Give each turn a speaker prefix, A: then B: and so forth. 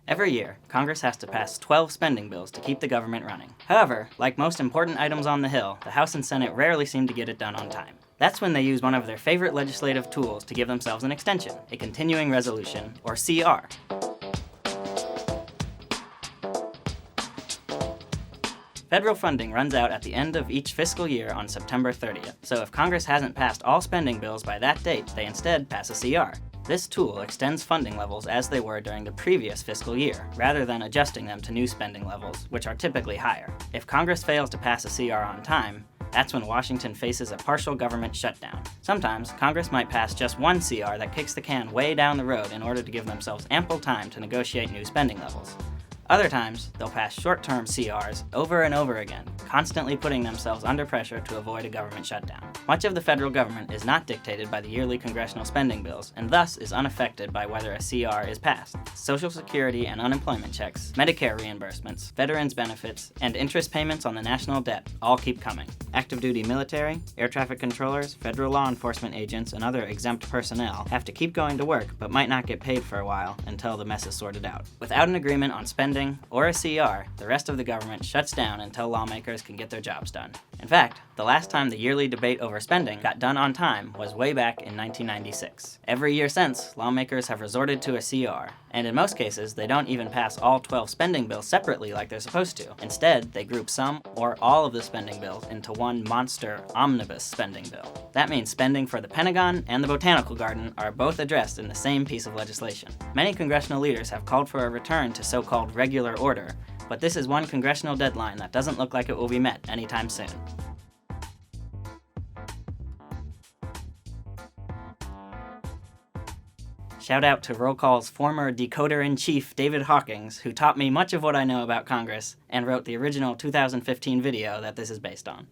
A: Every year, Congress has to pass 12 spending bills to keep the government running. However, like most important items on the Hill, the House and Senate rarely seem to get it done on time. That's when they use one of their favorite legislative tools to give themselves an extension, a continuing resolution, or CR. Federal funding runs out at the end of each fiscal year on September 30th, so if Congress hasn't passed all spending bills by that date, they instead pass a CR. This tool extends funding levels as they were during the previous fiscal year, rather than adjusting them to new spending levels, which are typically higher. If Congress fails to pass a CR on time, that's when Washington faces a partial government shutdown. Sometimes, Congress might pass just one CR that kicks the can way down the road in order to give themselves ample time to negotiate new spending levels. Other times, they'll pass short-term CRs over and over again, constantly putting themselves under pressure to avoid a government shutdown. Much of the federal government is not dictated by the yearly congressional spending bills, and thus is unaffected by whether a CR is passed. Social Security and unemployment checks, Medicare reimbursements, veterans benefits, and interest payments on the national debt all keep coming. Active duty military, air traffic controllers, federal law enforcement agents, and other exempt personnel have to keep going to work but might not get paid for a while until the mess is sorted out. Without an agreement on spending or a CR, the rest of the government shuts down until lawmakers can get their jobs done. In fact, the last time the yearly debate over spending got done on time was way back in 1996. Every year since, lawmakers have resorted to a CR, and in most cases, they don't even pass all 12 spending bills separately like they're supposed to. Instead, they group some or all of the spending bills into one monster omnibus spending bill. That means spending for the Pentagon and the Botanical Garden are both addressed in the same piece of legislation. Many congressional leaders have called for a return to so-called regular order, but this is one congressional deadline that doesn't look like it will be met anytime soon. Shout out to Roll Call's former Decoder-in-Chief, David Hawkins, who taught me much of what I know about Congress and wrote the original 2015 video that this is based on.